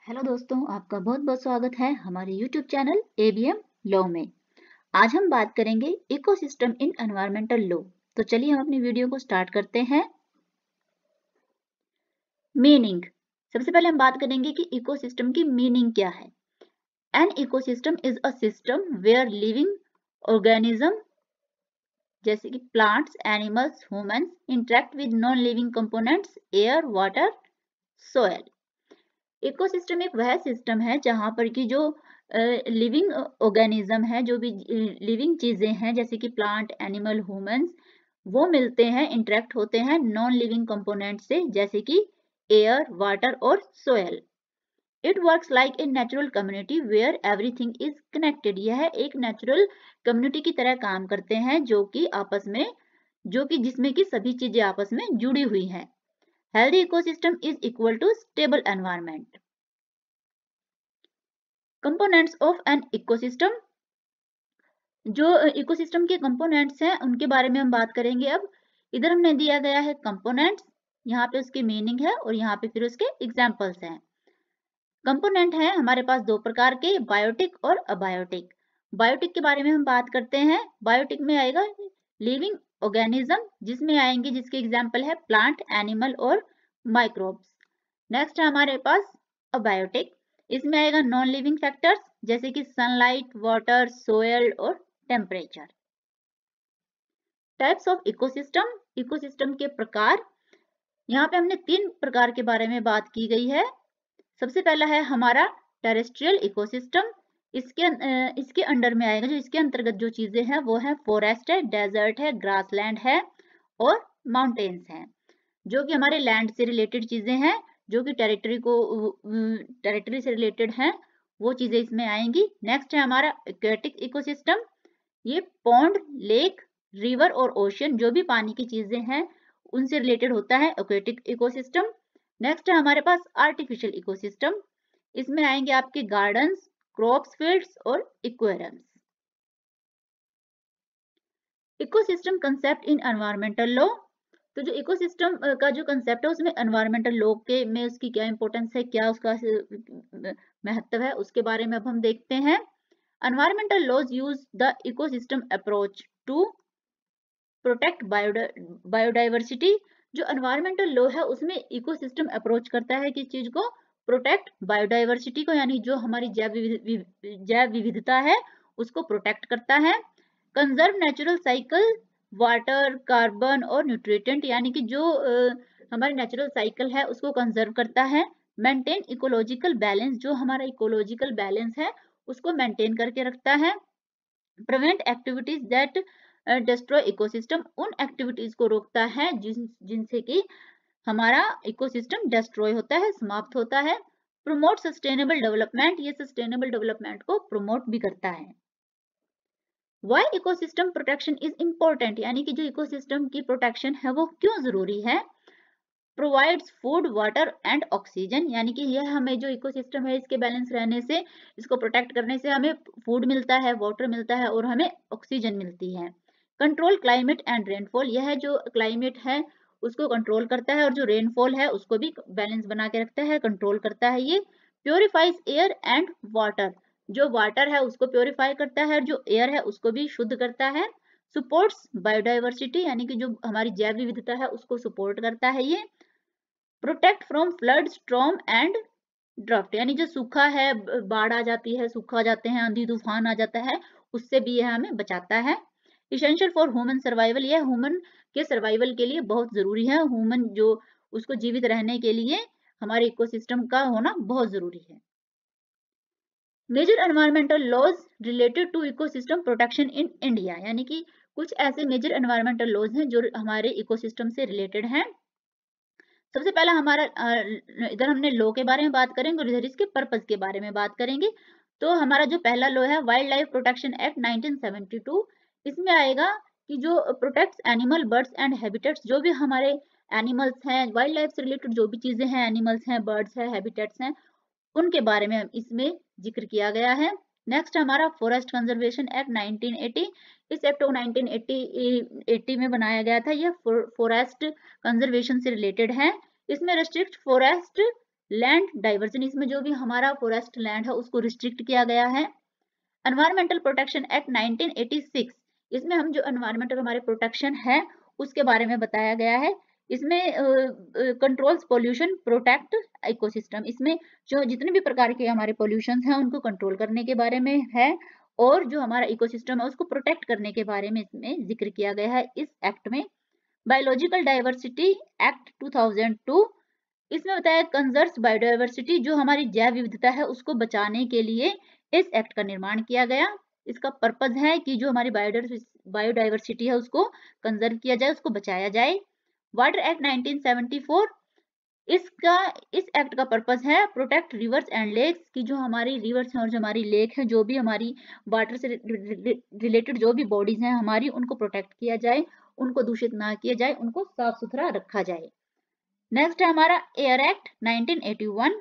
Hello दोस्तों, आपका बहुत बहुत स्वागत है हमारे YouTube चैनल ABM लॉ में। आज हम बात करेंगे इकोसिस्टम इन एनवायरमेंटल लॉ। तो चलिए हम अपनी वीडियो को स्टार्ट करते हैं। मीनिंग, सबसे पहले हम बात करेंगे कि इकोसिस्टम की मीनिंग क्या है। An ecosystem is a system where living organism जैसे कि plants, animals, humans interact with non living components, air, water, soil. Ecosystem एक वह सिस्टम है जहां पर कि जो लिविंग ऑर्गेनिज्म है, जो भी लिविंग चीजें हैं जैसे कि प्लांट, एनिमल, ह्यूमंस, वो मिलते हैं, इंटरेक्ट होते हैं नॉन लिविंग कंपोनेंट से जैसे कि एयर, वाटर और सोयल। It works like a natural community where everything is connected. यह एक नेचुरल कम्युनिटी की तरह काम करते हैं जो कि आपस में, जिसमें कि सभी चीजें आपस में जुड़ी हुई हैं। Healthy ecosystem is equal to stable environment. Components of an ecosystem, जो इकोसिस्टम के कंपोनेंट्स हैं उनके बारे में हम बात करेंगे। अब इधर हमने दिया गया है कंपोनेंट्स, यहाँ पे उसकी मीनिंग है और यहाँ पे फिर उसके एग्जांपल्स हैं। कंपोनेंट है हमारे पास दो प्रकार के, बायोटिक और अबायोटिक। बायोटिक के बारे में हम बात करते हैं। बायोटिक में आएगा लिविंग ऑर्गेनिज्म, जिसमें आएंगे, जिसके एग्जाम्पल है प्लांट, एनिमल और माइक्रोब्स। नेक्स्ट है हमारे पास अबायोटिक, इसमें आएगा नॉन लिविंग फैक्टर्स जैसे कि सनलाइट, वाटर, सोयल और temperature. Types of ecosystem, ecosystem के प्रकार, यहाँ पे हमने 3 प्रकार के बारे में बात की गई है। सबसे पहला है हमारा टेरेस्ट्रियल इकोसिस्टम। इसके अंडर में आएगा, जो इसके अंतर्गत जो चीजें हैं वो है फॉरेस्ट है, डेजर्ट है, ग्रासलैंड है और माउंटेन्स हैं, जो कि हमारे लैंड से रिलेटेड चीजें हैं, जो कि टेरिटरी से रिलेटेड हैं, वो चीजें इसमें आएंगी। नेक्स्ट है हमारा एक्वेटिक इकोसिस्टम। ये पॉन्ड, लेक, रिवर और ओशन, जो भी पानी की चीजें हैं उनसे रिलेटेड होता है एक्वेटिक इकोसिस्टम। नेक्स्ट है हमारे पास आर्टिफिशियल इकोसिस्टम, इसमें आएंगे आपके गार्डन्स, क्रॉप्स, फील्ड्स और aquariums. Ecosystem concept in environmental law, तो जो इकोसिस्टम का जो कंसेप्ट है उसमें एनवायरमेंटल लॉ के में उसकी क्या इंपॉर्टेंस है, क्या उसका महत्व है, उसके बारे में अब हम देखते हैं। Environmental laws use the ecosystem approach to protect biodiversity. जो एनवायरमेंटल लॉ है उसमें इकोसिस्टम अप्रोच करता है किस चीज को, प्रोटेक्ट बायोडाइवर्सिटी को, यानी जो हमारी जैव विविधता है उसको प्रोटेक्ट करता है। Conserve natural cycle, water, carbon और न्यूट्रिएंट, यानी कि जो हमारी नेचुरल साइकिल है उसको कंजर्व करता है। मेंटेन इकोलॉजिकल बैलेंस, जो हमारा इकोलॉजिकल बैलेंस है उसको मेंटेन करके रखता है। Prevent activities that destroy ecosystem, उन एक्टिविटीज को रोकता है जिनसे कि हमारा इकोसिस्टम डिस्ट्रॉय होता है, समाप्त होता है। प्रमोट सस्टेनेबल डेवलपमेंट, ये सस्टेनेबल डेवलपमेंट को प्रमोट भी करता है। Why ecosystem protection is important, यानी कि जो इकोसिस्टम की प्रोटेक्शन है वो क्यों जरूरी है। Provides food, water and oxygen, यानी कि यह हमें जो इकोसिस्टम है इसके बैलेंस रहने से, इसको प्रोटेक्ट करने से हमें फूड मिलता है, वाटर मिलता है और हमें ऑक्सीजन मिलती है। कंट्रोल क्लाइमेट एंड रेनफॉल, यह जो क्लाइमेट है उसको कंट्रोल करता है और जो रेनफॉल है उसको भी बैलेंस बना के रखता है, कंट्रोल करता है ये। प्योरीफाइज एयर एंड वाटर, जो वाटर है उसको प्योरीफाई करता है और जो एयर है उसको भी शुद्ध करता है। सपोर्ट्स बायोडाइवर्सिटी, यानी कि जो हमारी जैव विविधता है उसको सपोर्ट करता है ये। Protect from flood, storm and draft, यानी जो सूखा है, बाढ़ आ जाती है, सूखा आ जाते हैं, आंधी तूफान आ जाता है, उससे भी यह हमें बचाता है। इसेंशियल फॉर ह्यूमन सर्वाइवल, यह ह्यूमन के सर्वाइवल के लिए बहुत जरूरी है, ह्यूमन जो उसको जीवित रहने के लिए हमारे इकोसिस्टम का होना बहुत जरूरी है। Major environmental laws related to ecosystem protection in India, यानी कि कुछ ऐसे मेजर एनवायरमेंटल लॉज हैं जो हमारे इकोसिस्टम से रिलेटेड हैं। सबसे पहला हमारा इधर हमने लॉ के बारे में बात करेंगे और इधर इसके पर्पस के बारे में बात करेंगे। तो हमारा जो पहला लॉ है वाइल्ड लाइफ प्रोटेक्शन एक्ट 1972, इसमें आएगा कि जो protects animal, birds and habitats, जो भी हमारे एनिमल्स हैं, वाइल्ड लाइफ से रिलेटेड जो भी चीजें हैं, एनिमल्स हैं, बर्ड्स हैं, हैबिटेट्स हैं, उनके बारे में इसमें जिक्र किया गया है। नेक्स्ट हमारा फॉरेस्ट कंजर्वेशन एक्ट 1980, इस एक्ट को 1980 में बनाया गया था। यह फॉरेस्ट कंजर्वेशन से रिलेटेड है। इसमें रिस्ट्रिक्ट फॉरेस्ट लैंड डाइवर्जन, इसमें जो भी हमारा फॉरेस्ट लैंड है उसको रिस्ट्रिक्ट किया गया है। एनवायरमेंटल प्रोटेक्शन एक्ट 1986, इसमें हम जो एनवायरमेंटल हमारे प्रोटेक्शन है उसके बारे में बताया गया है। इसमें कंट्रोल्स पोल्यूशन, प्रोटेक्ट इकोसिस्टम, इसमें जो जितने भी प्रकार के हमारे पोल्यूशन हैं उनको कंट्रोल करने के बारे में है और जो हमारा इकोसिस्टम है उसको प्रोटेक्ट करने के बारे में इसमें जिक्र किया गया है इस एक्ट में। बायोलॉजिकल डाइवर्सिटी एक्ट 2002, इसमें बताया कंजर्व्स बायोडाइवर्सिटी, जो हमारी जैव विविधता है उसको बचाने के लिए इस एक्ट का निर्माण किया गया। इसका पर्पज है कि जो हमारी बायोडाइवर्सिटी है उसको कंजर्व किया जाए, उसको बचाया जाए। वाटर एक्ट 1974, इस एक्ट का पर्पज है प्रोटेक्ट रिवर्स एंड लेक्स, की जो हमारी रिवर्स हैं और जो हमारी लेक है, जो भी हमारी वाटर से रिलेटेड जो भी बॉडीज हैं हमारी, उनको प्रोटेक्ट किया जाए, उनको दूषित ना किया जाए, उनको साफ सुथरा रखा जाए। नेक्स्ट है हमारा air act 1981,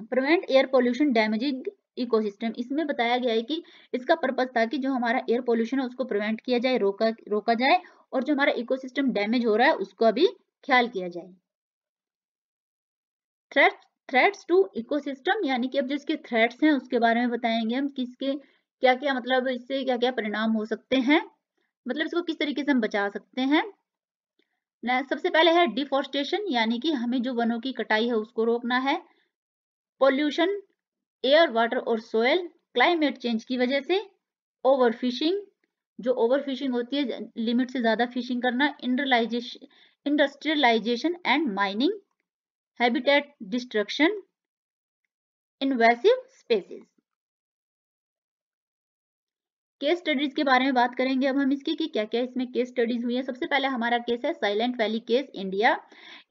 prevent air pollution damaging ecosystem, इसमें बताया गया है कि इसका पर्पज था कि जो हमारा एयर पोल्यूशन है उसको प्रिवेंट किया जाए, रोका जाए, और जो हमारा इकोसिस्टम डैमेज हो रहा है उसको अभी ख्याल किया जाए। थ्रेट्स टू इकोसिस्टम, यानी कि अब जिसके थ्रेट्स हैं उसके बारे में बताएंगे हम, किसके क्या क्या मतलब इससे क्या क्या परिणाम हो सकते हैं, मतलब इसको किस तरीके से हम बचा सकते हैं। सबसे पहले है डिफॉरेस्टेशन, यानी कि हमें जो वनों की कटाई है उसको रोकना है। पोल्यूशन, एयर, वाटर और सोयल, क्लाइमेट चेंज की वजह से। ओवरफिशिंग, जो ओवरफिशिंग होती है, लिमिट से ज्यादा फिशिंग करना। Industrialisation and mining. Habitat destruction. Invasive species. Case studies के बारे में बात करेंगे अब हम इसकी कि क्या क्या इसमें केस स्टडीज हुई है। सबसे पहले हमारा केस है साइलेंट वैली केस, इंडिया।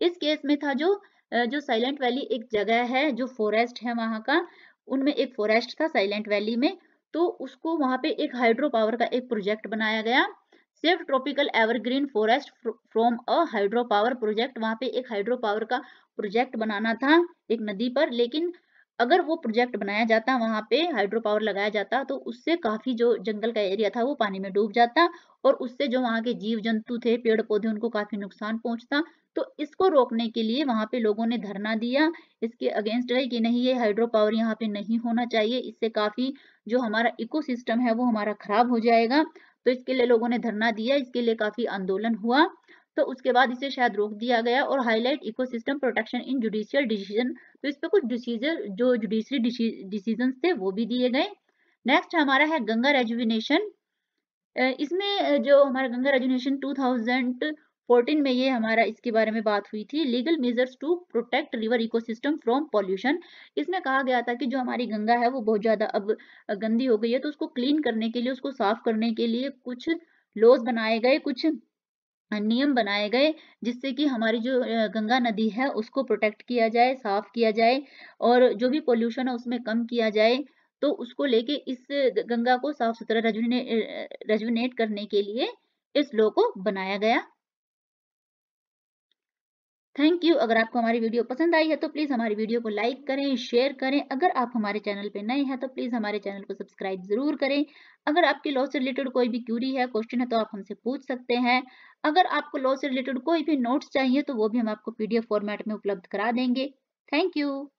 इस केस में था जो साइलेंट वैली एक जगह है, जो फॉरेस्ट है वहां का, उनमें एक फॉरेस्ट था साइलेंट वैली में, तो उसको वहां पे एक हाइड्रो पावर का एक प्रोजेक्ट बनाया गया। Save tropical evergreen forest from a hydro power project, वहां पे एक हाइड्रो पावर का प्रोजेक्ट बनाना था एक नदी पर, लेकिन अगर वो प्रोजेक्ट बनाया जाता, वहां पे हाइड्रो पावर लगाया जाता, तो उससे काफी जो जंगल का एरिया था वो पानी में डूब जाता और उससे जो वहां के जीव जंतु थे, पेड़ पौधे, उनको काफी नुकसान पहुंचता। तो इसको रोकने के लिए वहां पे लोगों ने धरना दिया, इसके अगेंस्ट है कि नहीं, ये हाइड्रो पावर यहाँ पे नहीं होना चाहिए, इससे काफी जो हमारा इकोसिस्टम है वो हमारा खराब हो जाएगा। तो इसके लिए लोगों ने धरना दिया, इसके लिए काफी आंदोलन हुआ, तो उसके बाद इसे शायद रोक दिया गया। और हाईलाइट इकोसिस्टम प्रोटेक्शन इन जुडिशियल डिसीजन, तो इस पे कुछ जुडिशरी डिसीजन थे वो भी दिए गए। नेक्स्ट हमारा है गंगा रेजुविनेशन। इसमें जो हमारा गंगा रेजुविनेशन 2014 में ये हमारा इसके बारे में बात हुई थी, legal measures to protect river ecosystem from pollution. इसमें कहा गया था कि जो हमारी गंगा है वो बहुत ज्यादा अब गंदी हो गई है, तो उसको क्लीन करने के लिए, उसको साफ करने के लिए कुछ लॉज बनाए गए, कुछ नियम बनाए गए, जिससे कि हमारी जो गंगा नदी है उसको प्रोटेक्ट किया जाए, साफ किया जाए, और जो भी पोल्यूशन है उसमें कम किया जाए। तो उसको लेके इस गंगा को साफ सुथरा रेजुविनेट करने के लिए इस लॉ को बनाया गया। Thank you. अगर आपको हमारी वीडियो पसंद आई है तो प्लीज हमारी वीडियो को लाइक करें, शेयर करें। अगर आप हमारे चैनल पे नए हैं तो प्लीज हमारे चैनल को सब्सक्राइब जरूर करें। अगर आपकी लॉ से रिलेटेड कोई भी क्यूरी है, क्वेश्चन है, तो आप हमसे पूछ सकते हैं। अगर आपको लॉ से रिलेटेड कोई भी नोट्स चाहिए तो वो भी हम आपको PDF फॉर्मेट में उपलब्ध करा देंगे। Thank you.